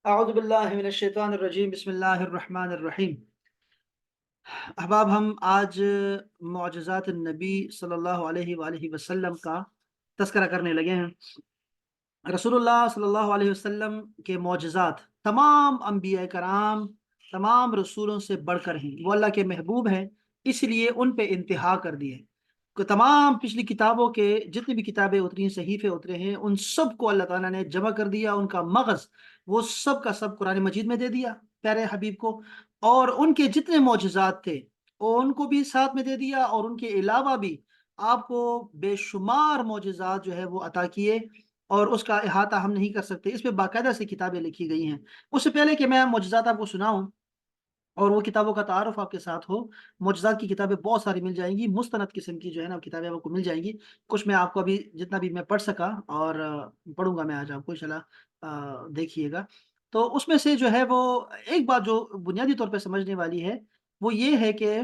اعوذ باللہ من الشیطان الرجیم، بسم اللہ الرحمن الرحیم۔ احباب، ہم آج معجزات النبی صلی اللہ علیہ وآلہ وسلم کا تذکرہ کرنے لگے ہیں۔ رسول اللہ صلی اللہ علیہ وسلم کے معجزات تمام انبیاء کرام، تمام رسولوں سے بڑھ کر ہیں۔ وہ اللہ کے محبوب ہیں، اس لیے ان پہ انتہا کر دی ہے کہ تمام پچھلی کتابوں کے جتنی بھی کتابیں اتری ہیں، صحیفے اترے ہیں، ان سب کو اللہ تعالیٰ نے جمع کر دیا، ان کا مغز وہ سب کا سب قرآن مجید میں دے دیا پیارے حبیب کو، اور ان کے جتنے معجزات تھے وہ ان کو بھی ساتھ میں دے دیا، اور ان کے علاوہ بھی آپ کو بے شمار معجزات جو ہے وہ عطا کیے، اور اس کا احاطہ ہم نہیں کر سکتے۔ اس پہ باقاعدہ سے کتابیں لکھی گئی ہیں۔ اس سے پہلے کہ میں معجزات آپ کو سناؤں اور وہ کتابوں کا تعارف آپ کے ساتھ ہو، معجزات کی کتابیں بہت ساری مل جائیں گی، مستند قسم کی جو ہے نا کتابیں آپ کو مل جائیں گی۔ کچھ میں آپ کو ابھی جتنا بھی میں پڑھ سکا اور پڑھوں گا میں آج آپ کو انشاءاللہ، دیکھیے گا۔ تو اس میں سے جو ہے وہ ایک بات جو بنیادی طور پہ سمجھنے والی ہے وہ یہ ہے کہ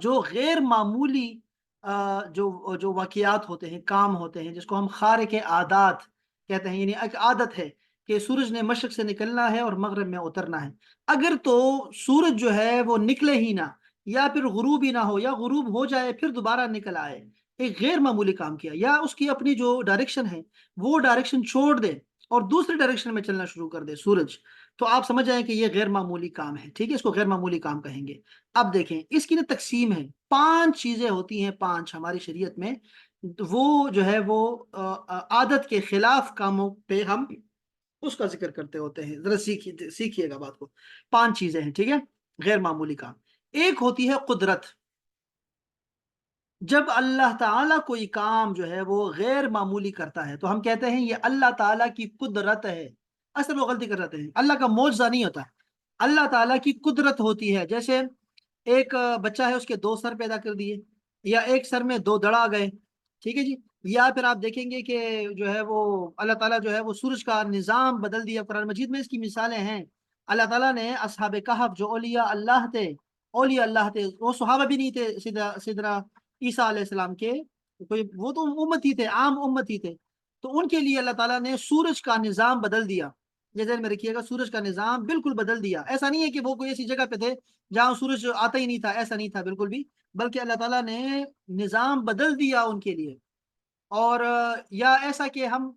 جو غیر معمولی جو واقعات ہوتے ہیں، کام ہوتے ہیں، جس کو ہم خارق عادات کہتے ہیں، یعنی ایک عادت ہے کہ سورج نے مشرق سے نکلنا ہے اور مغرب میں اترنا ہے، اگر تو سورج جو ہے وہ نکلے ہی نہ، یا پھر غروب ہی نہ ہو، یا غروب ہو جائے پھر دوبارہ نکل آئے، ایک غیر معمولی کام کیا، یا اس کی اپنی جو ڈائریکشن ہے وہ ڈائریکشن چھوڑ دے اور دوسری ڈائریکشن میں چلنا شروع کر دے سورج، تو آپ سمجھ جائیں کہ یہ غیر معمولی کام ہے، ٹھیک ہے، اس کو غیر معمولی کام کہیں گے۔ اب دیکھیں اس کی نا تقسیم ہے، 5 چیزیں ہوتی ہیں، 5 ہماری شریعت میں، وہ جو ہے وہ عادت کے خلاف کاموں پہ ہم اس کا ذکر کرتے ہوتے ہیں۔ ذرا سیکھیے گا بات کو۔ 5 چیزیں ہیں، ٹھیک ہے، غیر معمولی کام۔ ایک ہوتی ہے قدرت، جب اللہ تعالیٰ کوئی کام جو ہے وہ غیر معمولی کرتا ہے تو ہم کہتے ہیں یہ اللہ تعالیٰ کی قدرت ہے۔ اصل وہ غلطی کر رہتے ہیں، اللہ کا معجزہ نہیں ہوتا، اللہ تعالیٰ کی قدرت ہوتی ہے۔ جیسے ایک بچہ ہے، اس کے 2 سر پیدا کر دیے، یا ایک سر میں 2 دڑ آ گئے، ٹھیک ہے جی۔ یا پھر آپ دیکھیں گے کہ جو ہے وہ اللہ تعالیٰ جو ہے وہ سورج کا نظام بدل دیا، قرآن مجید میں اس کی مثالیں ہیں۔ اللہ تعالیٰ نے اصحاب کہف جو اولیاء اللہ تھے، اولیاء اللہ تھے، وہ صحابہ بھی نہیں تھے، سیدنا عیسیٰ علیہ السلام کے، کوئی وہ تو امت ہی تھے، عام امت ہی تھے، تو ان کے لیے اللہ تعالیٰ نے سورج کا نظام بدل دیا۔ یہ ذہن میں رکھیے گا، سورج کا نظام بالکل بدل دیا۔ ایسا نہیں ہے کہ وہ کوئی ایسی جگہ پہ تھے جہاں سورج آتا ہی نہیں تھا، ایسا نہیں تھا بالکل بھی، بلکہ اللہ تعالیٰ نے نظام بدل دیا ان کے لیے۔ اور یا ایسا کہ ہم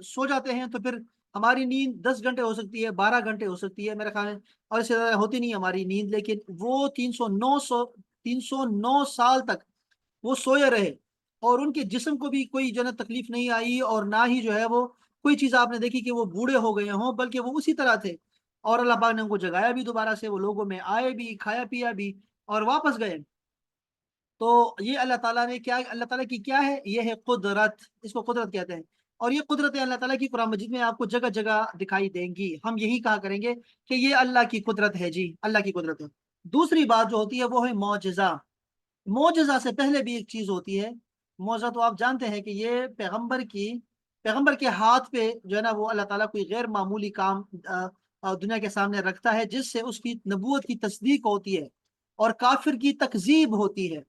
سو جاتے ہیں تو پھر ہماری نیند 10 گھنٹے ہو سکتی ہے، 12 گھنٹے ہو سکتی ہے میرے خیال میں، اور اس سے زیادہ ہوتی نہیں ہماری نیند، لیکن وہ 309 سال تک وہ سوئے رہے، اور ان کے جسم کو بھی کوئی جو ہے تکلیف نہیں آئی، اور نہ ہی جو ہے وہ کوئی چیز آپ نے دیکھی کہ وہ بوڑھے ہو گئے ہوں، بلکہ وہ اسی طرح تھے، اور اللہ پاک نے ان کو جگایا بھی دوبارہ سے، وہ لوگوں میں آئے بھی، کھایا پیا بھی، اور واپس گئے۔ تو یہ اللہ تعالیٰ نے کیا، اللہ تعالیٰ کی کیا ہے، یہ ہے قدرت، اس کو قدرت کہتے ہیں۔ اور یہ قدرت اللہ تعالیٰ کی قرآن مجید میں آپ کو جگہ جگہ دکھائی دیں گی، ہم یہی کہا کریں گے کہ یہ اللہ کی قدرت ہے، جی اللہ کی قدرت ہے۔ دوسری بات جو ہوتی ہے وہ ہے معجزہ۔ معجزہ سے پہلے بھی ایک چیز ہوتی ہے، معجزہ تو آپ جانتے ہیں کہ یہ پیغمبر کے ہاتھ پہ جو ہے نا وہ اللہ تعالیٰ کوئی غیر معمولی کام دنیا کے سامنے رکھتا ہے، جس سے اس کی نبوت کی تصدیق ہوتی ہے اور کافر کی تکذیب ہوتی ہے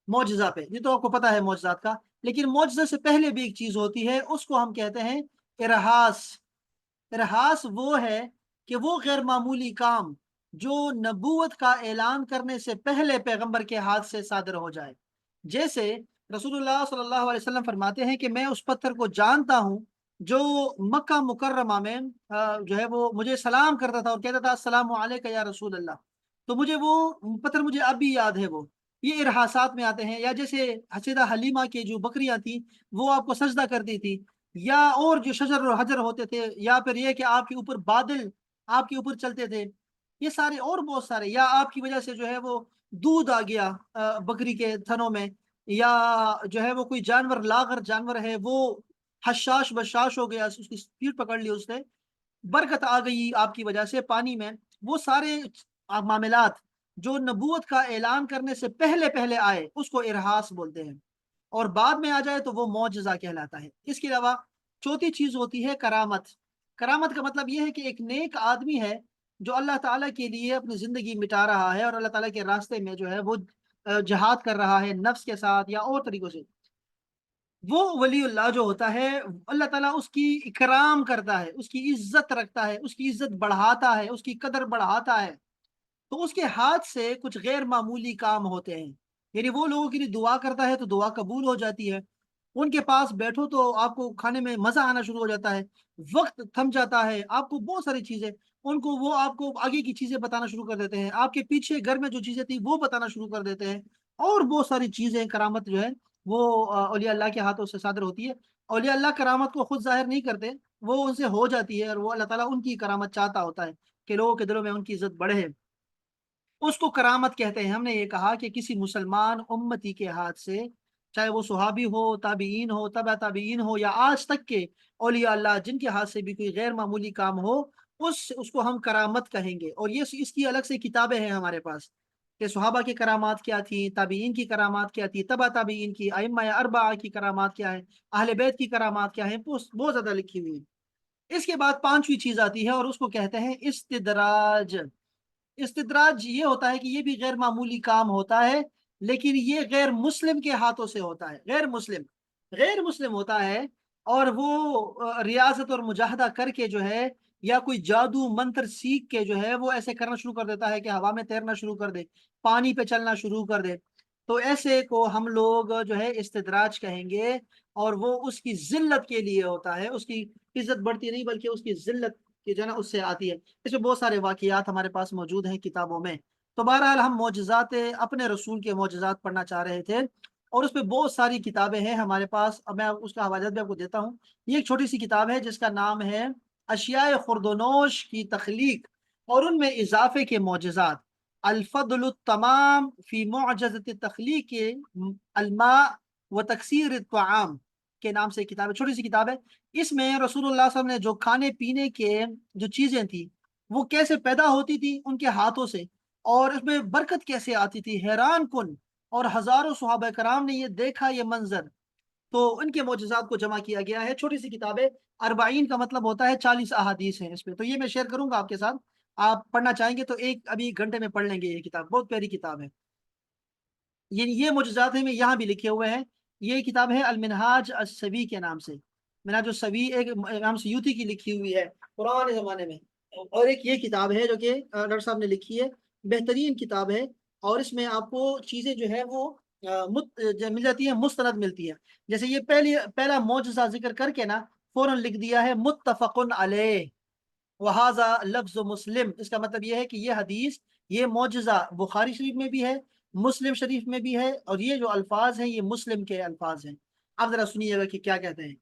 معجزہ پہ۔ یہ تو آپ کو پتا ہے معجزات کا، لیکن معجزہ سے پہلے بھی ایک چیز ہوتی ہے، اس کو ہم کہتے ہیں ارہاس۔ ارہاس وہ ہے کہ وہ غیر معمولی کام جو نبوت کا اعلان کرنے سے پہلے پیغمبر کے ہاتھ سے صادر ہو جائے۔ جیسے رسول اللہ صلی اللہ علیہ وسلم فرماتے ہیں کہ میں اس پتھر کو جانتا ہوں جو مکہ مکرمہ میں جو ہے وہ مجھے سلام کرتا تھا اور کہتا تھا السلام علیکہ یا رسول اللہ، تو مجھے وہ پتھر مجھے اب بھی یاد ہے۔ وہ یہ ارہاسات میں آتے ہیں۔ یا جیسے سیدہ حلیمہ کے جو بکریاں تھیں وہ آپ کو سجدہ کرتی تھی، یا اور جو شجر و حجر ہوتے تھے، یا پھر یہ کہ آپ کے اوپر بادل آپ کے اوپر چلتے تھے، یہ سارے اور بہت سارے، یا آپ کی وجہ سے جو ہے وہ دودھ آ گیا بکری کے تھنوں میں، یا جو ہے وہ کوئی جانور لاغر جانور ہے وہ حشاش بشاش ہو گیا، اس کی اسپیڈ پکڑ لی اس نے، برکت آ گئی آپ کی وجہ سے پانی میں۔ وہ سارے معاملات جو نبوت کا اعلان کرنے سے پہلے پہلے آئے اس کو ارہاس بولتے ہیں، اور بعد میں آ جائے تو وہ معجزہ کہلاتا ہے۔ اس کے علاوہ چوتھی چیز ہوتی ہے کرامت۔ کرامت کا مطلب یہ ہے کہ ایک نیک آدمی ہے جو اللہ تعالیٰ کے لیے اپنی زندگی مٹا رہا ہے، اور اللہ تعالیٰ کے راستے میں جو ہے وہ جہاد کر رہا ہے نفس کے ساتھ یا اور طریقوں سے، وہ ولی اللہ جو ہوتا ہے اللہ تعالیٰ اس کی اکرام کرتا ہے، اس کی عزت رکھتا ہے، اس کی عزت بڑھاتا ہے، اس کی قدر بڑھاتا ہے، تو اس کے ہاتھ سے کچھ غیر معمولی کام ہوتے ہیں، یعنی وہ لوگوں کے لیے دعا کرتا ہے تو دعا قبول ہو جاتی ہے، ان کے پاس بیٹھو تو آپ کو کھانے میں مزہ آنا شروع ہو جاتا ہے، وقت تھم جاتا ہے، آپ کو بہت ساری چیزیں، ان کو وہ آپ کو آگے کی چیزیں بتانا شروع کر دیتے ہیں، آپ کے پیچھے گھر میں جو چیزیں تھی وہ بتانا شروع کر دیتے ہیں، اور بہت ساری چیزیں کرامت جو ہے وہ اولیاء اللہ کے ہاتھوں سے صادر ہوتی ہے۔ اولیاء اللہ کرامت کو خود ظاہر نہیں کرتے، وہ ان سے ہو جاتی ہے، اور وہ اللہ تعالیٰ ان کی کرامت چاہتا ہوتا ہے کہ لوگوں کے دلوں میں ان کی عزت بڑھے، اس کو کرامت کہتے ہیں۔ ہم نے یہ کہا کہ کسی مسلمان امتی کے ہاتھ سے، چاہے وہ صحابی ہو، تابعین ہو، تبع تابعین ہو، یا آج تک کے اولیاء اللہ جن کے ہاتھ سے بھی کوئی غیر معمولی کام ہو، اس کو ہم کرامت کہیں گے، اور یہ اس کی الگ سے کتابیں ہیں ہمارے پاس کہ صحابہ کی کرامات کیا تھی، تابعین کی کرامات کیا تھی، تبع تابعین کی، ائمہ اربعہ کی کرامات کیا ہے، اہل بیت کی کرامات کیا ہیں، بہت زیادہ لکھی ہوئی ہیں۔ اس کے بعد پانچویں چیز آتی ہے اور اس کو کہتے ہیں استدراج۔ استدراج یہ ہوتا ہے کہ یہ بھی غیر معمولی کام ہوتا ہے، لیکن یہ غیر مسلم کے ہاتھوں سے ہوتا ہے، غیر مسلم ہوتا ہے، اور وہ ریاضت اور مجاہدہ کر کے جو ہے، یا کوئی جادو منتر سیکھ کے جو ہے وہ ایسے کرنا شروع کر دیتا ہے کہ ہوا میں تیرنا شروع کر دے، پانی پہ چلنا شروع کر دے، تو ایسے کو ہم لوگ جو ہے استدراج کہیں گے، اور وہ اس کی ذلت کے لیے ہوتا ہے، اس کی عزت بڑھتی نہیں بلکہ اس کی ذلت کی جو ہے نا اس سے آتی ہے۔ اس میں بہت سارے واقعات ہمارے پاس موجود ہیں کتابوں میں، تو بہرحال ہم معجزات اپنے رسول کے معجزات پڑھنا چاہ رہے تھے، اور اس پہ بہت ساری کتابیں ہیں ہمارے پاس، اب میں اس کا حوالہ بھی آپ کو دیتا ہوں۔ یہ ایک چھوٹی سی کتاب ہے جس کا نام ہے اشیاء خردونوش کی تخلیق اور ان میں اضافے کے معجزات، الفضل التمام فی معجزت تخلیق الماء و تکثیر الطعام کے نام سے کتاب ہے، چھوٹی سی کتاب ہے۔ اس میں رسول اللہ صلی اللہ علیہ وسلم نے جو کھانے پینے کے جو چیزیں تھیں وہ کیسے پیدا ہوتی تھی ان کے ہاتھوں سے، اور اس میں برکت کیسے آتی تھی، حیران کن، اور ہزاروں صحابہ کرام نے یہ دیکھا یہ منظر، تو ان کے معجزات کو جمع کیا گیا ہے، چھوٹی سی کتاب ہے۔ اربعین کا مطلب ہوتا ہے 40 احادیث ہیں اس میں، تو یہ میں شیئر کروں گا آپ کے ساتھ، آپ پڑھنا چاہیں گے تو ابھی ایک گھنٹے میں پڑھ لیں گے، یہ کتاب بہت پیاری کتاب ہے۔ یہ معجزات ہیں میں یہاں بھی لکھے ہوئے ہیں، یہ کتاب ہے المنہاج السوی کے نام سے، منہاج السوی ایک امام سیوطی کی لکھی ہوئی ہے پرانے زمانے میں، اور ایک یہ کتاب ہے جو کہ ڈاکٹر صاحب نے لکھی ہے، بہترین کتاب ہے، اور اس میں آپ کو چیزیں جو ہے وہ مل جاتی ہیں، مستند ملتی ہے، جیسے یہ پہلا معجزہ ذکر کر کے نا فوراً لکھ دیا ہے متفق علیہ وہذا لفظ مسلم، اس کا مطلب یہ ہے کہ یہ حدیث، یہ معجزہ بخاری شریف میں بھی ہے، مسلم شریف میں بھی ہے، اور یہ جو الفاظ ہیں یہ مسلم کے الفاظ ہیں۔ اب ذرا سنیے گا کہ کیا کہتے ہیں،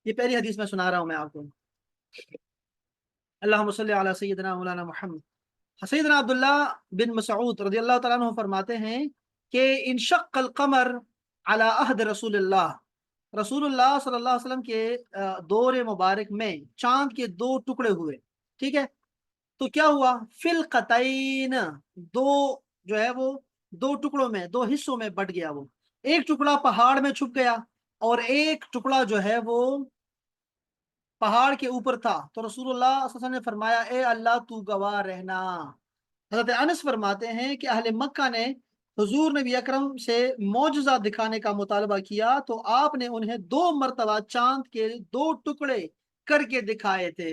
یہ پہلی حدیث میں سنا رہا ہوں میں آپ کو۔ اللہم صلی علی سیدنا مولانا محمد۔ سیدنا عبداللہ بن مسعود رضی اللہ تعالیٰ عنہ فرماتے ہیں کہ انشق القمر علی عہد رسول اللہ، رسول اللہ صلی اللہ علیہ وسلم کے دور مبارک میں چاند کے دو ٹکڑے ہوئے، ٹھیک ہے، تو کیا ہوا، فلقتین، دو جو ہے وہ دو ٹکڑوں میں، دو حصوں میں بٹ گیا، وہ ایک ٹکڑا پہاڑ میں چھپ گیا اور ایک ٹکڑا جو ہے وہ پہاڑ کے اوپر تھا، تو رسول اللہ صلی اللہ علیہ وسلم نے فرمایا اے اللہ تو گواہ رہنا۔ حضرت انس فرماتے ہیں کہ اہل مکہ نے حضور نبی اکرم سے معجزہ دکھانے کا مطالبہ کیا تو آپ نے انہیں 2 مرتبہ چاند کے 2 ٹکڑے کر کے دکھائے تھے۔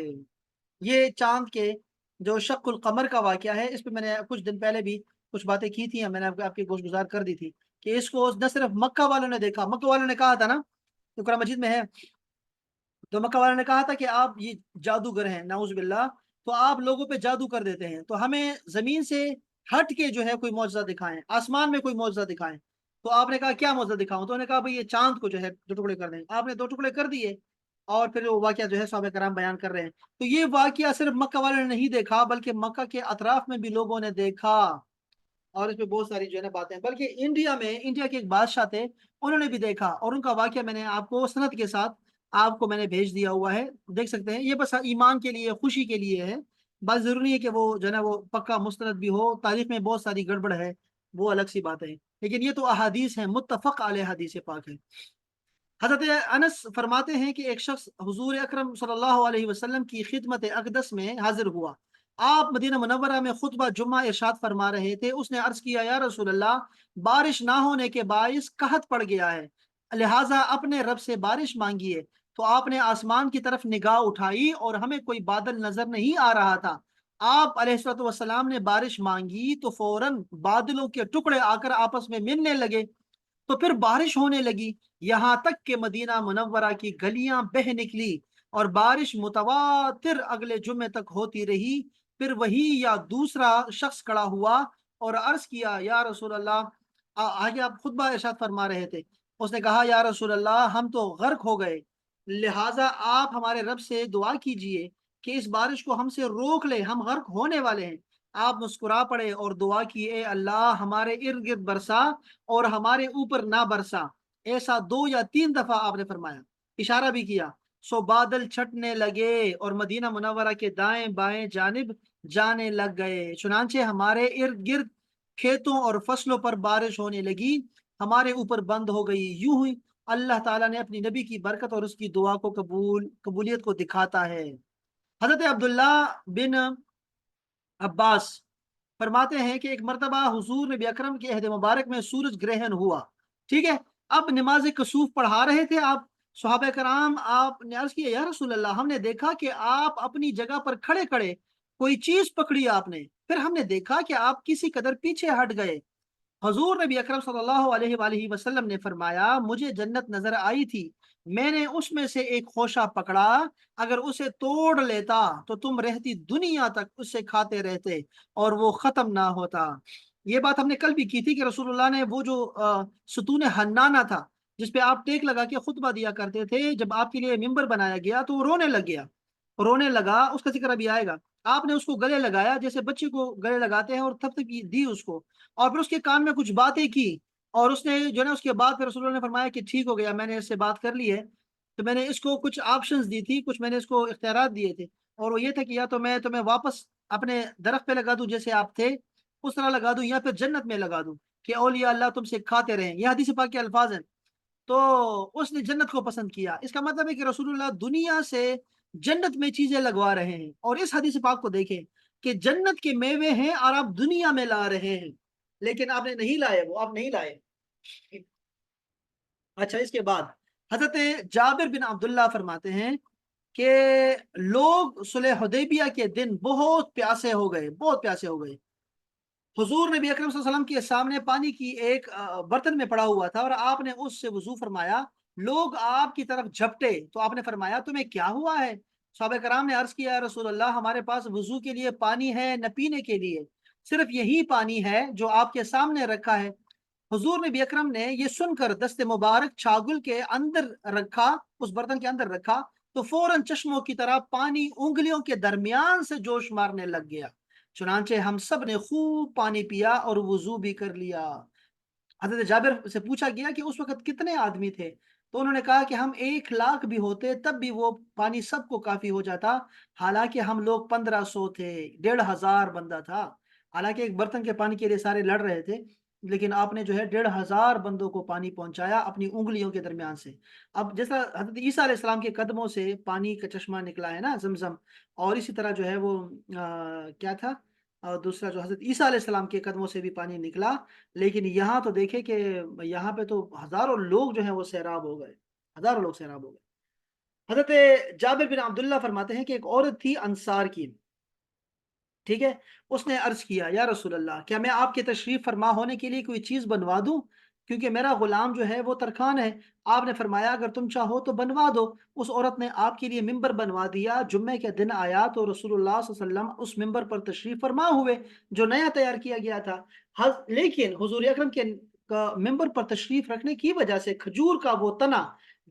یہ چاند کے جو شق القمر کا واقعہ ہے، اس پہ میں نے کچھ دن پہلے بھی کچھ باتیں کی تھی، میں نے آپ کی گوش گزار کر دی تھی کہ اس کو نہ صرف مکہ والوں نے دیکھا، مکہ والوں نے کہا تھا نا، تو قرآن مجید میں ہے، تو مکہ والوں نے کہا تھا کہ آپ یہ جادوگر ہیں نعوذ باللہ، تو آپ لوگوں پہ جادو کر دیتے ہیں، تو ہمیں زمین سے ہٹ کے جو ہے کوئی معجزہ دکھائیں، آسمان میں کوئی معجزہ دکھائیں۔ تو آپ نے کہا کیا معجزہ دکھاؤں، تو انہوں نے کہا بھئی یہ چاند کو جو ہے 2 ٹکڑے کر دیں، آپ نے 2 ٹکڑے کر دیے، اور پھر وہ واقعہ جو ہے صحابہ کرام بیان کر رہے ہیں، تو یہ واقعہ صرف مکہ والوں نے نہیں دیکھا بلکہ مکہ کے اطراف میں بھی لوگوں نے دیکھا، اور اس میں بہت ساری جو ہے نا باتیں ہیں، بلکہ انڈیا کے ایک بادشاہ تھے، انہوں نے بھی دیکھا، اور ان کا واقعہ میں نے آپ کو سند کے ساتھ آپ کو میں نے بھیج دیا ہوا ہے، دیکھ سکتے ہیں، یہ بس ایمان کے لیے، خوشی کے لیے ہے، بس ضروری نہیں ہے کہ وہ جو ہے نا وہ پکا مستند بھی ہو، تاریخ میں بہت ساری گڑبڑ ہے، وہ الگ سی بات ہے، لیکن یہ تو احادیث ہیں، متفق علیہ حدیث پاک ہے۔ حضرت انس فرماتے ہیں کہ ایک شخص حضور اکرم صلی اللہ علیہ وسلم کی خدمت اقدس میں حاضر ہوا، آپ مدینہ منورہ میں خطبہ جمعہ ارشاد فرما رہے تھے، اس نے عرض کیا یا رسول اللہ، بارش نہ ہونے کے باعث قحط پڑ گیا ہے، لہٰذا اپنے رب سے بارش مانگیے۔ تو آپ نے آسمان کی طرف نگاہ اٹھائی اور ہمیں کوئی بادل نظر نہیں آ رہا تھا۔ آپ علیہ الصلوۃ والسلام نے بارش مانگی تو فوراً بادلوں کے ٹکڑے آ کر آپس میں ملنے لگے، تو پھر بارش ہونے لگی، یہاں تک کہ مدینہ منورہ کی گلیاں بہہ نکلی، اور بارش متواتر اگلے جمعے تک ہوتی رہی۔ پھر وہی یا دوسرا شخص کھڑا ہوا اور عرض کیا، یا رسول اللہ، آگے آپ خطبہ ارشاد فرما رہے تھے، اس نے کہا، یا رسول اللہ، ہم تو غرق ہو گئے، لہٰذا آپ ہمارے رب سے دعا کیجئے کہ اس بارش کو ہم سے روک لے، ہم غرق ہونے والے ہیں۔ آپ مسکرا پڑے اور دعا کی، اے اللہ ہمارے ارد گرد برسا اور ہمارے اوپر نہ برسا۔ ایسا 2 یا 3 دفعہ آپ نے فرمایا، اشارہ بھی کیا، سو بادل چھٹنے لگے اور مدینہ منورہ کے دائیں بائیں جانب جانے لگ گئے، چنانچہ ہمارے ارد گرد کھیتوں اور فصلوں پر بارش ہونے لگی، ہمارے اوپر بند ہو گئی۔ یوں ہی اللہ تعالیٰ نے اپنی نبی کی برکت اور اس کی دعا کو قبولیت کو دکھاتا ہے۔ حضرت عبداللہ بن عباس فرماتے ہیں کہ ایک مرتبہ حضور نبی اکرم کے عہد مبارک میں سورج گرہن ہوا، ٹھیک ہے، اب نماز کسوف پڑھا رہے تھے آپ، صحابہ کرام، آپ نے عرض کیا، یا رسول اللہ، ہم نے دیکھا کہ آپ اپنی جگہ پر کھڑے کھڑے کوئی چیز پکڑی آپ نے، پھر ہم نے دیکھا کہ آپ کسی قدر پیچھے ہٹ گئے۔ حضور نبی اکرم صلی اللہ علیہ وآلہ وسلم نے فرمایا، مجھے جنت نظر آئی تھی، میں نے اس میں سے ایک خوشہ پکڑا، اگر اسے توڑ لیتا تو تم رہتی دنیا تک اسے کھاتے رہتے اور وہ ختم نہ ہوتا۔ یہ بات ہم نے کل بھی کی تھی کہ رسول اللہ نے وہ جو ستون حنانہ تھا جس پہ آپ ٹیک لگا کے خطبہ دیا کرتے تھے، جب آپ کے لیے ممبر بنایا گیا تو وہ رونے لگ گیا، رونے لگا، اس کا ذکر ابھی آئے گا۔ آپ نے اس کو گلے لگایا جیسے بچے کو گلے لگاتے ہیں، اور تھپکی دی اس کو، اور پھر اس کے کان میں کچھ باتیں کی، اور اس نے جو ہے اس کے بعد پھر رسول اللہ نے فرمایا کہ ٹھیک ہو گیا، میں نے اس سے بات کر لی ہے، تو میں نے اس کو کچھ آپشنز دی تھی، کچھ میں نے اس کو اختیارات دیے تھے، اور وہ یہ تھا کہ یا تو میں تمہیں واپس اپنے درخت پہ لگا دوں جیسے آپ تھے اس طرح لگا دوں، یا پھر جنت میں لگا دوں کہ اولیاء اللہ تم سے کھاتے رہیں، یہ حدیث پاک کے الفاظ ہیں۔ تو اس نے جنت کو پسند کیا، اس کا مطلب ہے کہ رسول اللہ دنیا سے جنت میں چیزیں لگوا رہے ہیں، اور اس حدیث پاک کو دیکھیں کہ جنت کے میوے ہیں اور آپ دنیا میں لا رہے ہیں، لیکن آپ نے نہیں لائے، وہ آپ نہیں لائے۔ اچھا، اس کے بعد حضرت جابر بن عبداللہ فرماتے ہیں کہ لوگ صلح حدیبیہ کے دن بہت پیاسے ہو گئے، بہت پیاسے ہو گئے، حضور نبی اکرم صلی اللہ علیہ وسلم کے سامنے پانی کی ایک برتن میں پڑا ہوا تھا، اور آپ نے اس سے وضو فرمایا، لوگ آپ کی طرف جھپٹے تو آپ نے فرمایا، تمہیں کیا ہوا ہے؟ صحابہ کرام نے عرض کیا، رسول اللہ، ہمارے پاس وضو کے لیے پانی ہے نہ پینے کے لیے، صرف یہی پانی ہے جو آپ کے سامنے رکھا ہے۔ حضور نبی اکرم نے یہ سن کر دست مبارک چھاگل کے اندر رکھا، اس برتن کے اندر رکھا، تو فوراً چشموں کی طرح پانی انگلیوں کے درمیان سے جوش مارنے لگ گیا، چنانچہ ہم سب نے خوب پانی پیا اور وضو بھی کر لیا۔ حضرت جابر سے پوچھا گیا کہ اس وقت کتنے آدمی تھے، تو انہوں نے کہا کہ ہم 1,00,000 بھی ہوتے تب بھی وہ پانی سب کو کافی ہو جاتا، حالانکہ ہم لوگ 1500 تھے، 1,500 بندہ تھا، حالانکہ ایک برتن کے پانی کے لیے سارے لڑ رہے تھے، لیکن آپ نے جو ہے 1,500 بندوں کو پانی پہنچایا اپنی انگلیوں کے درمیان سے۔ اب جیسا حضرت عیسیٰ علیہ السلام کے قدموں سے پانی کا چشمہ نکلا ہے نا، زمزم، اور اسی طرح جو ہے وہ کیا تھا، اور دوسرا جو حضرت عیسیٰ علیہ السلام کے قدموں سے بھی پانی نکلا، لیکن یہاں تو دیکھیں کہ یہاں پہ تو ہزاروں لوگ جو ہیں وہ سیراب ہو گئے، ہزاروں لوگ سیراب ہو گئے۔ حضرت جابر بن عبداللہ فرماتے ہیں کہ ایک عورت تھی انصار کی، ٹھیک ہے، اس نے عرض کیا، یا رسول اللہ، کیا میں آپ کے تشریف فرما ہونے کے لیے کوئی چیز بنوا دوں، کیونکہ میرا غلام جو ہے وہ ترکھان ہے؟ آپ نے فرمایا، اگر تم چاہو تو بنوا دو۔ اس عورت نے آپ کے لیے ممبر بنوا دیا، جمعے کے دن آیا تو رسول اللہ صلی اللہ علیہ وسلم اس ممبر پر تشریف فرما ہوئے جو نیا تیار کیا گیا تھا، لیکن حضور اکرم کے ممبر پر تشریف رکھنے کی وجہ سے کھجور کا وہ تنا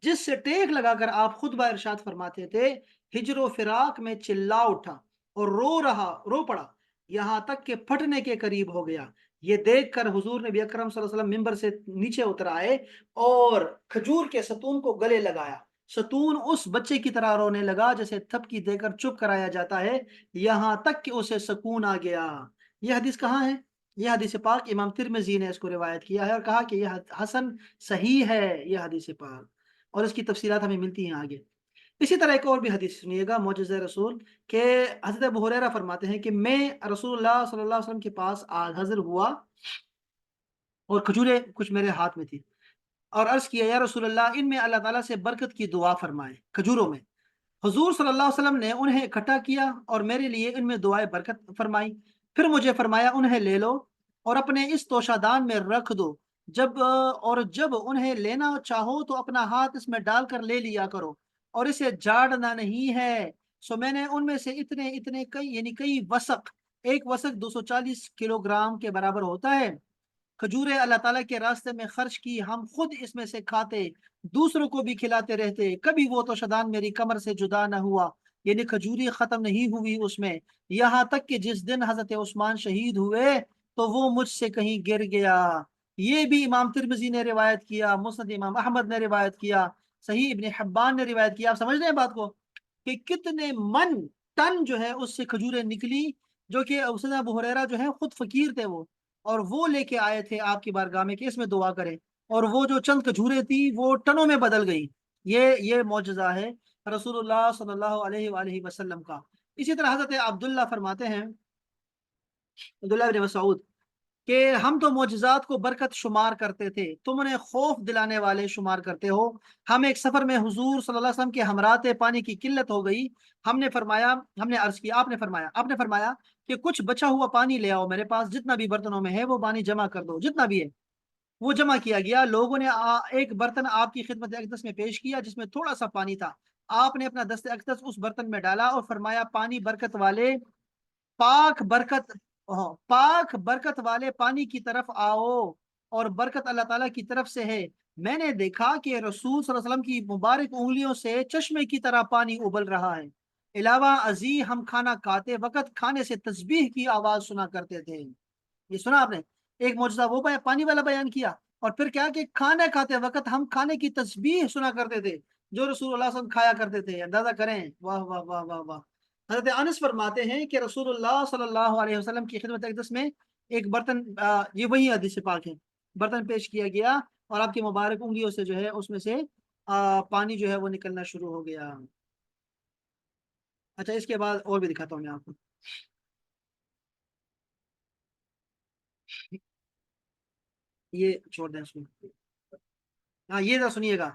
جس سے ٹیک لگا کر آپ خطبہ ارشاد فرماتے تھے، ہجر و فراق میں چلا اٹھا اور رو پڑا، یہاں تک کہ پھٹنے کے قریب ہو گیا۔ یہ دیکھ کر حضور نبی اکرم صلی اللہ علیہ وسلم ممبر سے نیچے اتر آئے اور کھجور کے ستون کو گلے لگایا، ستون اس بچے کی طرح رونے لگا جیسے تھپکی دے کر چپ کرایا جاتا ہے، یہاں تک کہ اسے سکون آ گیا۔ یہ حدیث کہاں ہے؟ یہ حدیث پاک امام ترمذی نے اس کو روایت کیا ہے اور کہا کہ یہ حسن صحیح ہے یہ حدیث پاک، اور اس کی تفصیلات ہمیں ملتی ہیں آگے۔ اسی طرح ایک اور بھی حدیث سنیے گا، معجزہ رسول، کہ حضرت ابو ہریرہ فرماتے ہیں کہ میں رسول اللہ صلی اللہ علیہ وسلم کے پاس حاضر ہوا اور کھجوریں کچھ میرے ہاتھ میں تھی، اور عرض کیا یا رسول اللہ ان میں اللہ تعالیٰ سے برکت کی دعا فرمائے، کھجوروں میں۔ حضور صلی اللہ علیہ وسلم نے انہیں اکٹھا کیا اور میرے لیے ان میں دعائے برکت فرمائی، پھر مجھے فرمایا انہیں لے لو اور اپنے اس توشہ دان میں رکھ دو، جب انہیں لینا چاہو تو اپنا ہاتھ اس میں ڈال کر لے لیا کرو اور اسے جاڑنا نہیں ہے۔ سو میں نے ان میں سے اتنے اتنے کئی یعنی کئی وسق، ایک وسق 240 کلو گرام کے برابر ہوتا ہے، کھجوریں اللہ تعالیٰ کے راستے میں خرچ کی، ہم خود اس میں سے کھاتے، دوسروں کو بھی کھلاتے رہتے، کبھی وہ تو شدان میری کمر سے جدا نہ ہوا، یعنی کھجوری ختم نہیں ہوئی اس میں، یہاں تک کہ جس دن حضرت عثمان شہید ہوئے تو وہ مجھ سے کہیں گر گیا۔ یہ بھی امام ترمذی نے روایت کیا، مسند امام احمد نے روایت کیا، صحیح ابن حبان نے روایت کیا۔ آپ سمجھ رہے ہیں بات کو کہ کتنے من ٹن جو ہے اس سے کھجوریں نکلی، جو کہ سیدنا ابو ہریرہ جو ہے خود فقیر تھے اور وہ لے کے آئے تھے آپ کی بارگاہ میں کہ اس میں دعا کریں، اور وہ جو چند کھجوریں تھی وہ ٹنوں میں بدل گئی۔ یہ معجزہ ہے رسول اللہ صلی اللہ علیہ وآلہ وسلم کا۔ اسی طرح حضرت عبداللہ فرماتے ہیں، عبداللہ بن مسعود، کہ ہم تو معجزات کو برکت شمار کرتے تھے، تم انہیں خوف دلانے والے شمار کرتے ہو۔ ہم ایک سفر میں حضور صلی اللہ علیہ وسلم کے ہمراہ تھے، پانی کی قلت ہو گئی، ہم نے عرض کیا، آپ نے فرمایا کہ کچھ بچا ہوا پانی لے آؤ میرے پاس، جتنا بھی برتنوں میں ہے وہ پانی جمع کر دو، جتنا بھی ہے وہ جمع کیا گیا۔ لوگوں نے ایک برتن آپ کی خدمت اقدس میں پیش کیا جس میں تھوڑا سا پانی تھا، آپ نے اپنا دست اقدس اس برتن میں ڈالا اور فرمایا پانی برکت والے، پاک برکت پاک برکت والے پانی کی طرف آؤ، اور برکت اللہ تعالیٰ کی طرف سے ہے۔ میں نے دیکھا کہ رسول صلی اللہ علیہ وسلم کی مبارک انگلیوں سے چشمے کی طرح پانی ابل رہا ہے۔ علاوہ ازیں ہم کھانا کھاتے وقت کھانے سے تسبیح کی آواز سنا کرتے تھے۔ یہ سنا آپ نے، ایک معجزہ وہ پانی والا بیان کیا، اور پھر کیا کہ کھانا کھاتے وقت ہم کھانے کی تسبیح سنا کرتے تھے جو رسول اللہ صلی اللہ علیہ وسلم کھایا کرتے تھے۔ اندازہ کریں، واہ واہ واہ واہ واہ۔ حضرت انس فرماتے ہیں کہ رسول اللہ صلی اللہ علیہ وسلم کی خدمت اقدس میں ایک برتن، یہ وہی حدیث پاک ہے، برتن پیش کیا گیا اور آپ کی مبارک انگلیوں سے جو ہے اس میں سے پانی جو ہے وہ نکلنا شروع ہو گیا۔ اچھا، اس کے بعد اور بھی دکھاتا ہوں میں آپ کو، یہ چھوڑ دیں اس کو۔ ہاں، یہ ذرا سنیے گا۔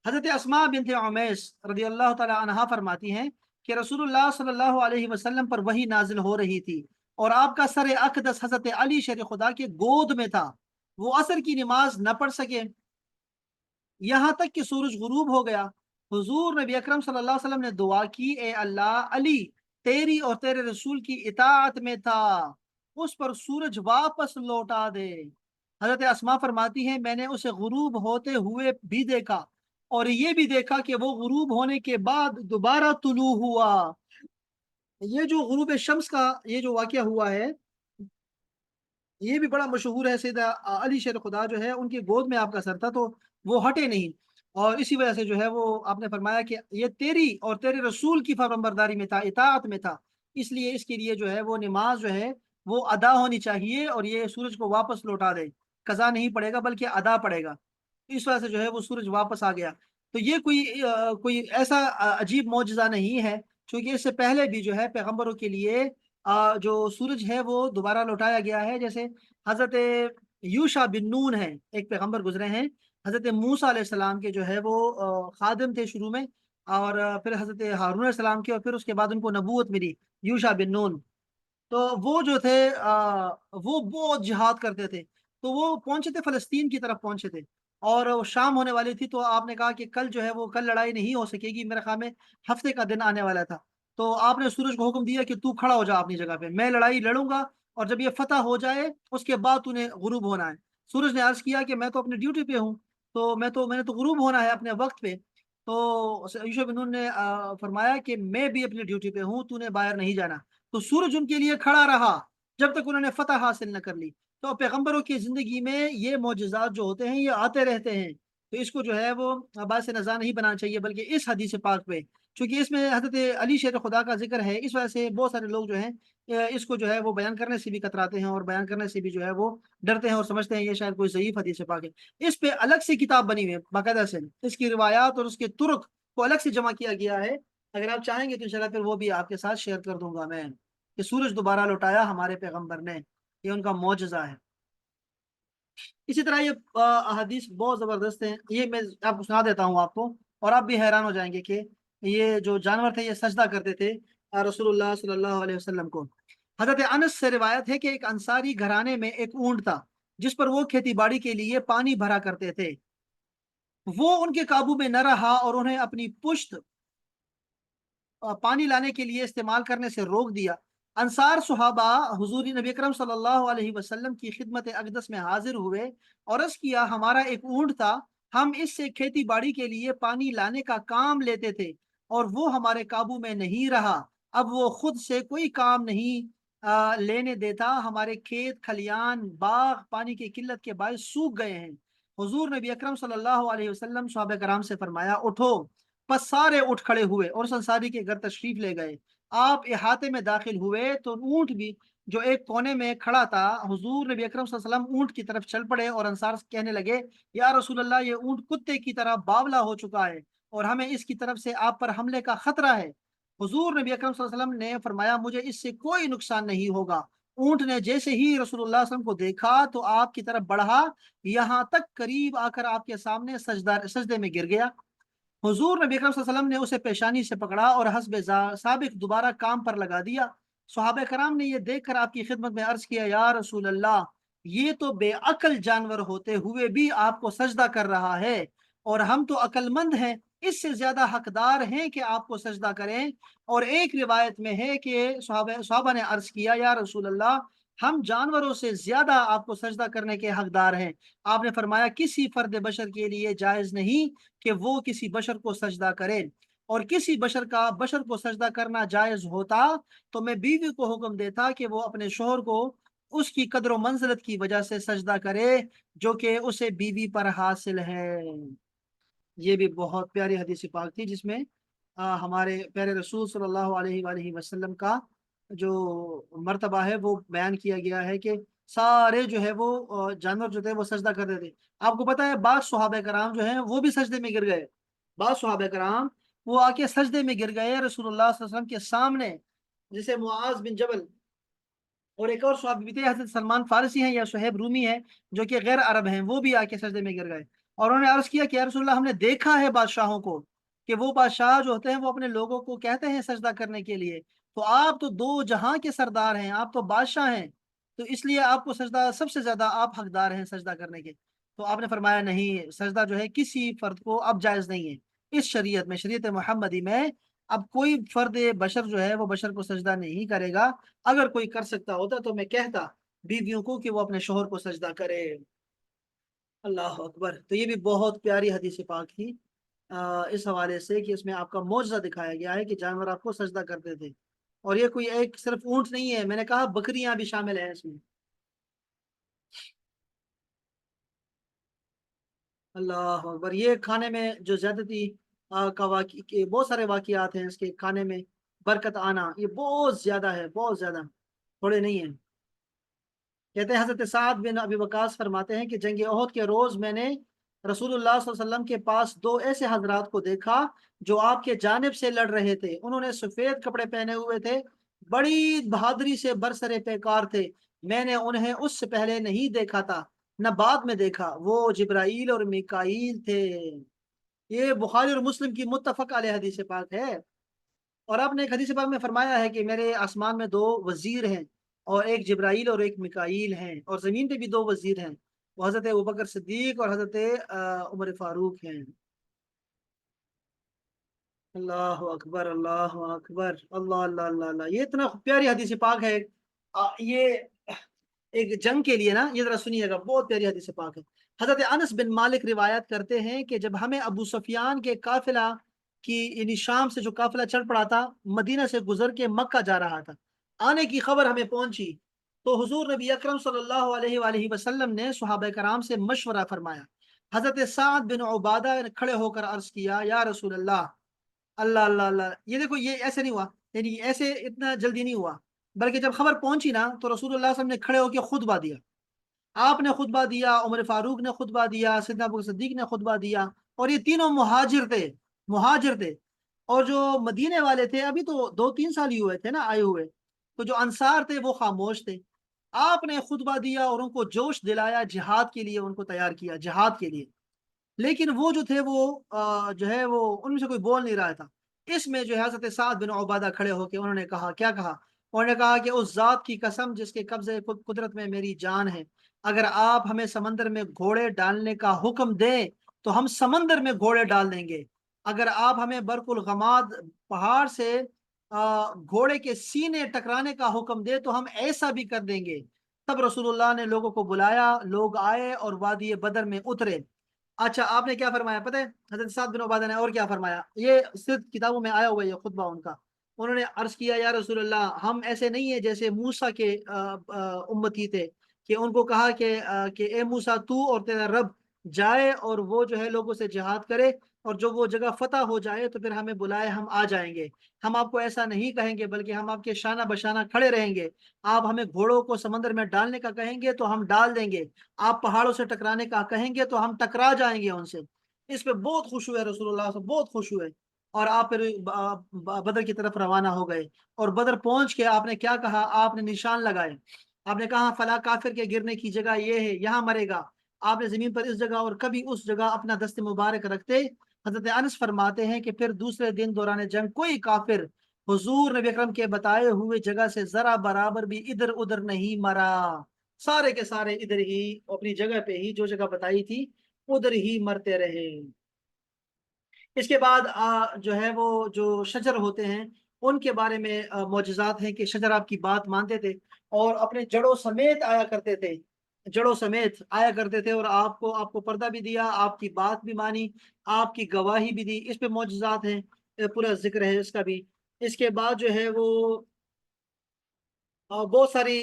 حضرت اسماء بنت عمیس رضی اللہ تعالی عنہا فرماتی ہیں کہ رسول اللہ صلی اللہ علیہ وسلم پر وحی نازل ہو رہی تھی اور آپ کا سر اقدس حضرت علی شیر خدا کے گود میں تھا، وہ عصر کی نماز نہ پڑھ سکے یہاں تک کہ سورج غروب ہو گیا۔ حضور نبی اکرم صلی اللہ علیہ وسلم نے دعا کی، اے اللہ، علی تیری اور تیرے رسول کی اطاعت میں تھا، اس پر سورج واپس لوٹا دے۔ حضرت اسماء فرماتی ہیں میں نے اسے غروب ہوتے ہوئے بھی دیکھا اور یہ بھی دیکھا کہ وہ غروب ہونے کے بعد دوبارہ طلوع ہوا۔ یہ جو غروب شمس کا یہ جو واقعہ ہوا ہے یہ بھی بڑا مشہور ہے۔ سیدہ علی شیر خدا جو ہے ان کی گود میں آپ کا سر تھا تو وہ ہٹے نہیں، اور اسی وجہ سے جو ہے وہ آپ نے فرمایا کہ یہ تیری اور تیرے رسول کی فرمانبرداری میں تھا، اطاعت میں تھا، اس لیے اس کے لیے جو ہے وہ نماز جو ہے وہ ادا ہونی چاہیے اور یہ سورج کو واپس لوٹا دے، قضا نہیں پڑے گا بلکہ ادا پڑے گا۔ اس وجہ سے جو ہے وہ سورج واپس آ گیا۔ تو یہ کوئی ایسا عجیب معجزہ نہیں ہے، کیونکہ اس سے پہلے بھی جو ہے پیغمبروں کے لیے جو سورج ہے وہ دوبارہ لوٹایا گیا ہے۔ جیسے حضرت یوشع بن نون ہے، ایک پیغمبر گزرے ہیں، حضرت موسیٰ علیہ السلام کے جو ہے وہ خادم تھے شروع میں، اور پھر حضرت ہارون علیہ السلام کے، اور پھر اس کے بعد ان کو نبوت ملی، یوشع بن نون۔ تو وہ جو تھے وہ بہت جہاد کرتے تھے، تو وہ پہنچے تھے فلسطین کی طرف پہنچے تھے، اور وہ شام ہونے والی تھی، تو آپ نے کہا کہ کل جو ہے وہ کل لڑائی نہیں ہو سکے گی، میرے خیال میں ہفتے کا دن آنے والا تھا، تو آپ نے سورج کو حکم دیا کہ تو کھڑا ہو جا اپنی جگہ پہ، میں لڑائی لڑوں گا اور جب یہ فتح ہو جائے اس کے بعد تو نے غروب ہونا ہے۔ سورج نے عرض کیا کہ میں تو اپنی ڈیوٹی پہ ہوں، تو میں نے تو غروب ہونا ہے اپنے وقت پہ۔ تو یوشع بن نون نے فرمایا کہ میں بھی اپنی ڈیوٹی پہ ہوں، تو نے باہر نہیں جانا۔ تو سورج ان کے لیے کھڑا رہا جب تک انہوں نے فتح حاصل نہ کر لی۔ تو پیغمبروں کی زندگی میں یہ معجزات جو ہوتے ہیں یہ آتے رہتے ہیں، تو اس کو جو ہے وہ باعث نظر نہیں بنانا چاہیے، بلکہ اس حدیث پاک پہ، چونکہ اس میں حضرت علی شیر خدا کا ذکر ہے، اس وجہ سے بہت سارے لوگ جو ہیں اس کو جو ہے وہ بیان کرنے سے بھی کتراتے ہیں اور بیان کرنے سے بھی جو ہے وہ ڈرتے ہیں اور سمجھتے ہیں یہ شاید کوئی ضعیف حدیث پاک ہے۔ اس پہ الگ سے کتاب بنی ہوئی ہے باقاعدہ سے، اس کی روایات اور اس کے طرق کو الگ سے جمع کیا گیا ہے، اگر آپ چاہیں گے تو انشاءاللہ پھر وہ بھی آپ کے ساتھ شیئر کر دوں گا میں، کہ سورج دوبارہ لوٹایا ہمارے پیغمبر نے، یہ ان کا معجزہ ہے۔ اسی طرح یہ احادیث بہت زبردست ہیں، یہ میں آپ کو سنا دیتا ہوں آپ کو، اور آپ بھی حیران ہو جائیں گے کہ یہ جو جانور تھے یہ سجدہ کرتے تھے رسول اللہ صلی اللہ علیہ وسلم کو۔ حضرت انس سے روایت ہے کہ ایک انصاری گھرانے میں ایک اونٹ تھا جس پر وہ کھیتی باڑی کے لیے پانی بھرا کرتے تھے۔ وہ ان کے قابو میں نہ رہا اور انہیں اپنی پشت پانی لانے کے لیے استعمال کرنے سے روک دیا۔ انصار صحابہ حضور نبی اکرم صلی اللہ علیہ وسلم کی خدمت اقدس میں حاضر ہوئے اور عرض کیا، ہمارا ایک اونٹ تھا، ہم اس سے کھیتی باڑی کے لیے پانی لانے کا کام لیتے تھے اور وہ ہمارے قابو میں نہیں رہا، اب وہ خود سے کوئی کام نہیں لینے دیتا، ہمارے کھیت کھلیان باغ پانی کی قلت کے باعث سوکھ گئے ہیں۔ حضور نبی اکرم صلی اللہ علیہ وسلم صحابہ کرام سے فرمایا، اٹھو۔ پس سارے اٹھ کھڑے ہوئے اور انصاری کے گھر تشریف لے گئے۔ آپ احاطے میں داخل ہوئے تو اونٹ بھی جو ایک کونے میں کھڑا تھا، حضور نبی اکرم صلی اللہ علیہ وسلم اونٹ کی طرف چل پڑے اور انصار کہنے لگے، یا رسول اللہ، یہ اونٹ کتے کی طرح باولا ہو چکا ہے اور ہمیں اس کی طرف سے آپ پر حملے کا خطرہ ہے۔ حضور نبی اکرم صلی اللہ علیہ وسلم نے فرمایا، مجھے اس سے کوئی نقصان نہیں ہوگا۔ اونٹ نے جیسے ہی رسول اللہ صلی اللہ علیہ وسلم کو دیکھا تو آپ کی طرف بڑھا، یہاں تک قریب آ کر آپ کے سامنے سجدے میں گر گیا۔ حضور نبی اکرم صلی اللہ علیہ وسلم نے اسے پیشانی سے پکڑا اور حسب سابق دوبارہ کام پر لگا دیا۔ صحابہ کرام نے یہ دیکھ کر آپ کی خدمت میں عرض کیا، یا رسول اللہ، یہ تو بے عقل جانور ہوتے ہوئے بھی آپ کو سجدہ کر رہا ہے اور ہم تو عقل مند ہیں، اس سے زیادہ حقدار ہیں کہ آپ کو سجدہ کریں۔ اور ایک روایت میں ہے کہ صحابہ نے عرض کیا، یا رسول اللہ، ہم جانوروں سے زیادہ آپ کو سجدہ کرنے کے حقدار ہیں۔ آپ نے فرمایا، کسی فرد بشر کے لیے جائز نہیں کہ وہ کسی بشر کو سجدہ کرے، اور کسی بشر کو سجدہ کرنا جائز ہوتا تو میں بیوی کو حکم دیتا کہ وہ اپنے شوہر کو اس کی قدر و منزلت کی وجہ سے سجدہ کرے جو کہ اسے بیوی پر حاصل ہے۔ یہ بھی بہت پیاری حدیث پاک تھی جس میں ہمارے پیارے رسول صلی اللہ علیہ وآلہ وسلم کا جو مرتبہ ہے وہ بیان کیا گیا ہے کہ سارے جو ہے وہ جانور جو تھے وہ سجدہ کرتے تھے۔ آپ کو پتا ہے بعض صحابہ کرام جو ہیں وہ بھی سجدے میں گر گئے، بعض صحابہ کرام وہ آ کے سجدے میں گر گئے رسول اللہ صلی اللہ علیہ وسلم کے سامنے، جسے معاذ بن جبل اور ایک اور صحابی بھی تھے، حضرت سلمان فارسی ہیں یا صہیب رومی ہیں جو کہ غیر عرب ہیں، وہ بھی آ کے سجدے میں گر گئے اور انہوں نے عرض کیا کہ یا رسول اللہ، ہم نے دیکھا ہے بادشاہوں کو کہ وہ بادشاہ جو ہوتے ہیں وہ اپنے لوگوں کو کہتے ہیں سجدہ کرنے کے لیے، تو آپ تو دو جہاں کے سردار ہیں، آپ تو بادشاہ ہیں، تو اس لیے آپ کو سجدہ سب سے زیادہ آپ حقدار ہیں سجدہ کرنے کے۔ تو آپ نے فرمایا، نہیں، سجدہ جو ہے کسی فرد کو اب جائز نہیں ہے اس شریعت میں، شریعت محمدی میں اب کوئی فرد بشر جو ہے وہ بشر کو سجدہ نہیں کرے گا۔ اگر کوئی کر سکتا ہوتا تو میں کہتا بیویوں کو کہ وہ اپنے شوہر کو سجدہ کرے۔ اللہ اکبر۔ تو یہ بھی بہت پیاری حدیث پاک تھی اس حوالے سے کہ اس میں آپ کا معجزہ دکھایا گیا ہے کہ جانور آپ کو سجدہ کرتے تھے، اور یہ کوئی ایک صرف اونٹ نہیں ہے، میں نے کہا بکریاں بھی شامل ہیں اس میں۔ اللہ اکبر۔ یہ کھانے میں جو زیادتی کا واقع بہت سارے واقعات ہیں، اس کے کھانے میں برکت آنا یہ بہت زیادہ ہے، بہت زیادہ، تھوڑے نہیں ہیں۔ کہتے ہیں حضرت سعد بن ابی وقاص فرماتے ہیں کہ جنگ احد کے روز میں نے رسول اللہ صلی اللہ علیہ وسلم کے پاس دو ایسے حضرات کو دیکھا جو آپ کے جانب سے لڑ رہے تھے، انہوں نے سفید کپڑے پہنے ہوئے تھے، بڑی بہادری سے برسر پیکار تھے، میں نے انہیں اس سے پہلے نہیں دیکھا تھا نہ بعد میں دیکھا، وہ جبرائیل اور میکائیل تھے۔ یہ بخاری اور مسلم کی متفق علیہ حدیث پاک ہے۔ اور آپ نے ایک حدیث پاک میں فرمایا ہے کہ میرے آسمان میں دو وزیر ہیں، اور ایک جبرائیل اور ایک میکائیل ہیں، اور زمین پہ بھی دو وزیر ہیں، وہ حضرت ابوبکر صدیق اور حضرت عمر فاروق ہیں۔ اللہ اکبر، اللہ اکبر، اللہ اللہ اللہ اللہ، یہ اتنا پیاری حدیث پاک ہے۔ یہ ایک جنگ کے لیے نا، یہ ذرا سنیے گا، بہت پیاری حدیث پاک ہے۔ حضرت انس بن مالک روایت کرتے ہیں کہ جب ہمیں ابو سفیان کے قافلہ کی، یعنی شام سے جو قافلہ چل پڑا تھا، مدینہ سے گزر کے مکہ جا رہا تھا، آنے کی خبر ہمیں پہنچی تو حضور نبی اکرم صلی اللہ علیہ وآلہ وسلم نے صحابہ کرام سے مشورہ فرمایا۔ حضرت سعد بن عبادہ نے کھڑے ہو کر عرض کیا، یا رسول اللہ، اللہ اللہ اللہ، یہ دیکھو، یہ ایسے نہیں ہوا، یعنی ایسے اتنا جلدی نہیں ہوا، بلکہ جب خبر پہنچی نا تو رسول اللہ صلی اللہ علیہ وسلم نے کھڑے ہو کے خطبہ دیا، آپ نے خطبہ دیا، عمر فاروق نے خطبہ دیا، سیدنا ابو بکر صدیق نے خطبہ دیا، اور یہ تینوں مہاجر تھے، مہاجر تھے، اور جو مدینے والے تھے ابھی تو 2-3 سال ہی ہوئے تھے نا آئے ہوئے، تو جو انصار تھے وہ خاموش تھے۔ آپ نے خطبہ دیا اور ان کو جوش دلایا جہاد کے لیے، ان کو تیار کیا جہاد کے لیے، لیکن وہ جو تھے وہ جو ہے وہ ان میں سے کوئی بول نہیں رہا تھا۔ اس میں جو ہے حضرت سعد بن عبادہ کھڑے ہو کے انہوں نے کہا، کیا کہا؟ انہوں نے کہا کہ اس ذات کی قسم جس کے قبضے قدرت میں میری جان ہے، اگر آپ ہمیں سمندر میں گھوڑے ڈالنے کا حکم دیں تو ہم سمندر میں گھوڑے ڈال دیں گے، اگر آپ ہمیں برق الغماد پہاڑ سے گھوڑے کے سینے ٹکرانے کا حکم دے تو ہم ایسا بھی کر دیں گے۔ تب رسول اللہ نے لوگوں کو بلایا، لوگ آئے اور وادی بدر میں اترے۔ اچھا، آپ نے کیا فرمایا پتہ ہے؟ حضرت سعد بن عبادہ نے اور کیا فرمایا، یہ صرف کتابوں میں آیا ہوا ہے یہ خطبہ ان کا۔ انہوں نے عرض کیا، یا رسول اللہ، ہم ایسے نہیں ہیں جیسے موسیٰ کے امتی تھے، کہ ان کو کہا کہ اے موسیٰ، تو اور تیرا رب جائے اور وہ جو ہے لوگوں سے جہاد کرے، اور جو وہ جگہ فتح ہو جائے تو پھر ہمیں بلائے، ہم آ جائیں گے۔ ہم آپ کو ایسا نہیں کہیں گے، بلکہ ہم آپ کے شانہ بشانہ کھڑے رہیں گے۔ آپ ہمیں گھوڑوں کو سمندر میں ڈالنے کا کہیں گے تو ہم ڈال دیں گے، آپ پہاڑوں سے ٹکرانے کا کہیں گے تو ہم ٹکرا جائیں گے ان سے۔ اس پہ بہت خوش ہوئے رسول اللہ سے، بہت خوش ہوئے، اور آپ پھر بدر کی طرف روانہ ہو گئے۔ اور بدر پہنچ کے آپ نے کیا کہا؟ آپ نے نشان لگائے، آپ نے کہا فلاں کافر کے گرنے کی جگہ یہ ہے، یہاں مرے گا۔ آپ نے زمین پر اس جگہ اور کبھی اس جگہ اپنا دست مبارک رکھتے۔ حضرت انس فرماتے ہیں کہ پھر دوسرے دن دوران جنگ کوئی کافر حضور نبی اکرم کے بتائے ہوئے جگہ سے ذرا برابر بھی ادھر ادھر نہیں مرا، سارے کے سارے ادھر ہی اپنی جگہ پہ ہی جو جگہ بتائی تھی ادھر ہی مرتے رہے۔ اس کے بعد جو ہے وہ جو شجر ہوتے ہیں ان کے بارے میں معجزات ہیں کہ شجر آپ کی بات مانتے تھے اور اپنے جڑوں سمیت آیا کرتے تھے، جڑوں سمیت آیا کرتے تھے، اور آپ کو پردہ بھی دیا، آپ کی بات بھی مانی، آپ کی گواہی بھی دی۔ اس پہ معجزات ہیں، پورا ذکر ہے اس کا بھی۔ اس کے بعد جو ہے وہ بہت ساری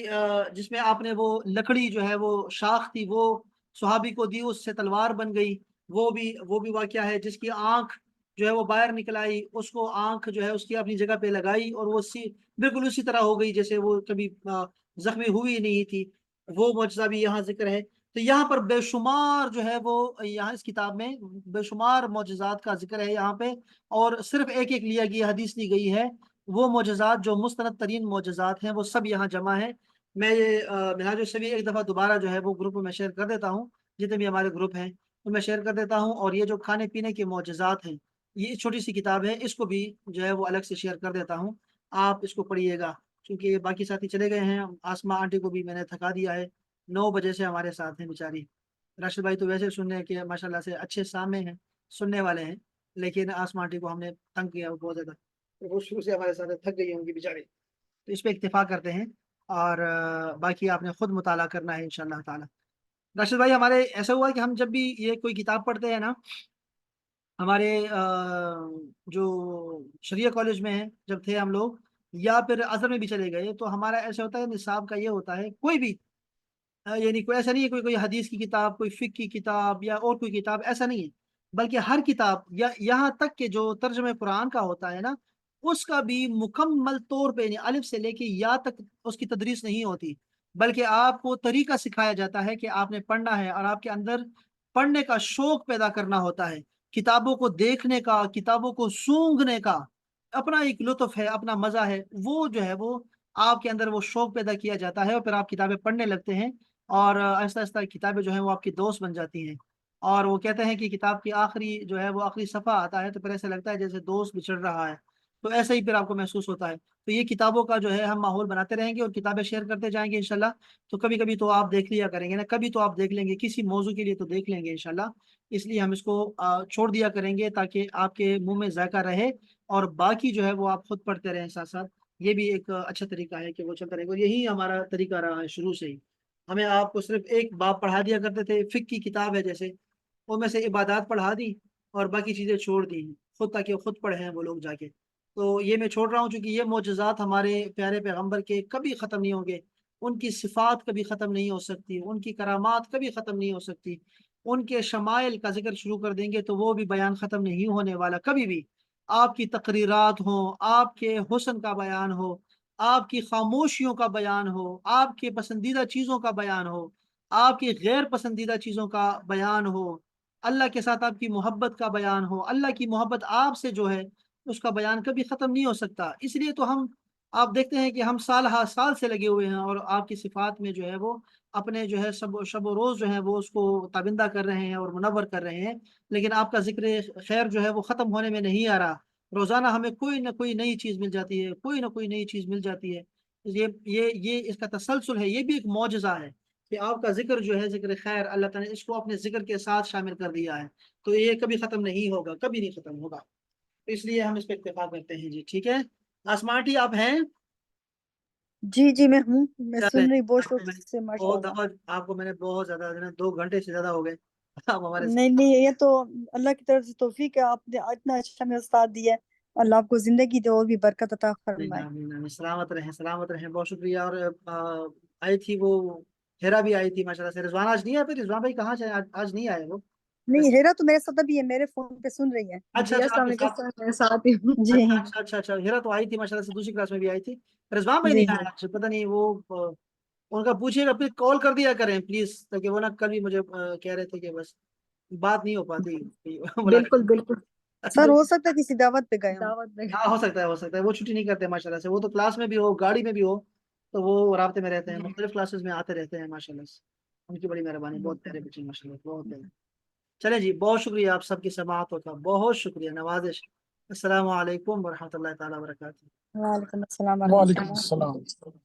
جس میں آپ نے وہ لکڑی جو ہے وہ شاخ تھی وہ صحابی کو دی، اس سے تلوار بن گئی، وہ بھی واقعہ ہے۔ جس کی آنکھ جو ہے وہ باہر نکل آئی، اس کو آنکھ جو ہے اس کی اپنی جگہ پہ لگائی اور وہ بالکل اسی طرح ہو گئی جیسے وہ کبھی زخمی ہوئی نہیں تھی، وہ معجزہ بھی یہاں ذکر ہے۔ تو یہاں پر بے شمار جو ہے وہ یہاں اس کتاب میں بے شمار معجزات کا ذکر ہے یہاں پہ، اور صرف ایک ایک لیا گیا حدیث لی گئی ہے۔ وہ معجزات جو مستند ترین معجزات ہیں وہ سب یہاں جمع ہیں۔ میں یہ منہاج الشفیع ایک دفعہ دوبارہ جو ہے وہ گروپ میں شیئر کر دیتا ہوں، جتنے بھی ہمارے گروپ ہیں ان میں شیئر کر دیتا ہوں۔ اور یہ جو کھانے پینے کے معجزات ہیں، یہ چھوٹی سی کتاب ہے، اس کو بھی جو ہے وہ الگ سے شیئر کر دیتا ہوں، آپ اس کو پڑھیے گا، کیونکہ باقی ساتھی چلے گئے ہیں۔ آسما آنٹی کو بھی میں نے تھکا دیا ہے، 9 بجے سے ہمارے ساتھ ہیں بیچاری۔ راشد بھائی تو ویسے سننے کے ماشاء اللہ سے اچھے سامنے ہیں، سننے والے ہیں، لیکن آسما آنٹی کو ہم نے تنگ کیا بہت زیادہ، وہ شروع سے ہمارے ساتھ تھک گئی ہوں گی بیچاری۔ تو اس پہ اکتفا کرتے ہیں، اور باقی آپ نے خود مطالعہ کرنا ہے انشاءاللہ تعالی۔ راشد بھائی، ہمارے ایسا ہوا کہ ہم جب بھی یہ کوئی کتاب پڑھتے ہیں نا، ہمارے جو شریعہ کالج میں ہیں جب تھے ہم لوگ، یا پھر ازہر میں بھی چلے گئے، تو ہمارا ایسا ہوتا ہے نصاب کا یہ ہوتا ہے کوئی بھی یعنی کوئی ایسا نہیں ہے کوئی حدیث کی کتاب، کوئی فقہ کی کتاب یا اور کوئی کتاب، ایسا نہیں ہے، بلکہ ہر کتاب یا یہاں تک کہ جو ترجمہ قرآن کا ہوتا ہے نا، اس کا بھی مکمل طور پہ یعنی الف سے لے کے یا تک اس کی تدریس نہیں ہوتی، بلکہ آپ کو طریقہ سکھایا جاتا ہے کہ آپ نے پڑھنا ہے، اور آپ کے اندر پڑھنے کا شوق پیدا کرنا ہوتا ہے، کتابوں کو دیکھنے کا، کتابوں کو سونگھنے کا اپنا ایک لطف ہے، اپنا مزہ ہے، وہ جو ہے وہ آپ کے اندر وہ شوق پیدا کیا جاتا ہے، اور پھر آپ کتابیں پڑھنے لگتے ہیں، اور آہستہ آہستہ کتابیں جو ہیں وہ آپ کی دوست بن جاتی ہیں۔ اور وہ کہتے ہیں کہ کتاب کی آخری جو ہے وہ آخری صفحہ آتا ہے تو پھر ایسا لگتا ہے جیسے دوست بچھڑ رہا ہے، تو ایسا ہی پھر آپ کو محسوس ہوتا ہے۔ تو یہ کتابوں کا جو ہے ہم ماحول بناتے رہیں گے اور کتابیں شیئر کرتے جائیں گے انشاءاللہ۔ تو کبھی کبھی تو آپ دیکھ لیا کریں گے نا، کبھی تو آپ دیکھ لیں گے کسی موضوع کے لیے، تو دیکھ لیں گے انشاءاللہ۔ اس لیے ہم اس کو چھوڑ دیا کریں گے تاکہ آپ کے منہ میں ذائقہ رہے، اور باقی جو ہے وہ آپ خود پڑھتے رہیں ساتھ ساتھ۔ یہ بھی ایک اچھا طریقہ ہے کہ وہ چلتا رہے گا، اور یہی ہمارا طریقہ رہا ہے شروع سے ہی۔ ہمیں آپ کو صرف ایک باب پڑھا دیا کرتے تھے، فقہ کی کتاب ہے جیسے، ان میں سے عبادات پڑھا دی اور باقی چیزیں چھوڑ دی، خود تاکہ خود پڑھیں وہ لوگ جا کے۔ تو یہ میں چھوڑ رہا ہوں چونکہ یہ معجزات ہمارے پیارے پیغمبر کے کبھی ختم نہیں ہوں گے، ان کی صفات کبھی ختم نہیں ہو سکتی، ان کی کرامات کبھی ختم نہیں ہو سکتی، ان کے شمائل کا ذکر شروع کر دیں گے تو وہ بھی بیان ختم نہیں ہونے والا کبھی بھی۔ آپ کی تقریرات ہوں، آپ کے حسن کا بیان ہو، آپ کی خاموشیوں کا بیان ہو، آپ کے پسندیدہ چیزوں کا بیان ہو، آپ کی غیر پسندیدہ چیزوں کا بیان ہو، اللہ کے ساتھ آپ کی محبت کا بیان ہو، اللہ کی محبت آپ سے جو ہے اس کا بیان کبھی ختم نہیں ہو سکتا۔ اس لیے تو ہم آپ دیکھتے ہیں کہ ہم سال ہر سال سے لگے ہوئے ہیں اور آپ کی صفات میں جو ہے وہ اپنے جو ہے شب و روز جو ہے وہ اس کو تابندہ کر رہے ہیں اور منور کر رہے ہیں، لیکن آپ کا ذکر خیر جو ہے وہ ختم ہونے میں نہیں آ رہا۔ روزانہ ہمیں کوئی نہ کوئی نئی چیز مل جاتی ہے، کوئی نہ کوئی نئی چیز مل جاتی ہے۔ یہ اس کا تسلسل ہے، یہ بھی ایک معجزہ ہے کہ آپ کا ذکر جو ہے ذکر خیر، اللہ تعالیٰ نے اس کو اپنے ذکر کے ساتھ شامل کر دیا ہے، تو یہ کبھی ختم نہیں ہوگا، کبھی نہیں ختم ہوگا۔ تو اس لیے ہم اس پہ اتفاق کرتے ہیں جی، ٹھیک ہے۔ آسمانٹی آپ ہیں؟ جی جی میں ہوں، میں چلیں، سن رہی بہت آپ کو شوق میں سے، ماشاء بہت اللہ۔ دفعہ آپ کو میں نے بہت زیادہ 2 گھنٹے سے زیادہ ہو گئے آپ ہمارے نہیں نہیں، یہ تو اللہ کی طرف سے توفیق ہے، آپ نے اتنا اچھا میرا ساتھ دیا ہے۔ اللہ آپ کو زندگی دے اور بھی برکت عطا فرمائے۔ آمین آمین، سلامت رہیں سلامت رہیں، بہت شکریہ۔ اور آئی تھی وہ ہیرا بھی آئی تھی ماشاء اللہ سے۔ رضوان آج نہیں آیا؟ پھر رضوان بھائی کہاں سے آج نہیں آئے وہ؟ نہیں، ہیرا تو میرے ساتھ ابھی ہے، میرے فون پہ سن رہی ہے۔ اچھا جی اچھا، آپ السلام کے علیکم ساتھ؟ سر، میں ساتھ ہی ہوں۔ جی اچھا اچھا اچھا اچھا، ہیرا تو آئی تھی ماشاء اللہ سے، دوسری کلاس میں بھی آئی تھی۔ رضوان بھائی جی نہیں جی آیا آج، پتہ نہیں وہ ان کا پوچھیے گا، پھر کال کر دیا کریں پلیز، تاکہ وہ نا کل بھی مجھے کہہ رہے تھے کہ بس بات نہیں ہو پاتی بالکل ملاقات۔ بالکل، سر، ہو سکتا ہے کسی دعوت پہ گئے ہوں۔ دعوت میں۔ ہاں ہو سکتا ہے، ہو سکتا ہے، وہ چھٹی نہیں کرتے ماشاء اللہ سے، وہ تو کلاس میں بھی ہو، گاڑی میں بھی ہو، تو وہ رابطے میں رہتے ہیں، مختلف کلاسز میں آتے رہتے ہیں ماشاء اللہ سے۔ ان کی بڑی مہربانی، بہت پیارے بچے ماشاء اللہ، بہت پیارے۔ چلیں جی، بہت شکریہ آپ سب کی سماعتوں کا، بہت شکریہ، نوازش۔ السلام علیکم ورحمۃ اللہ تعالیٰ وبرکاتہ۔ وعلیکم السلام ورحمۃ وعلیکم اللہ۔ السلام۔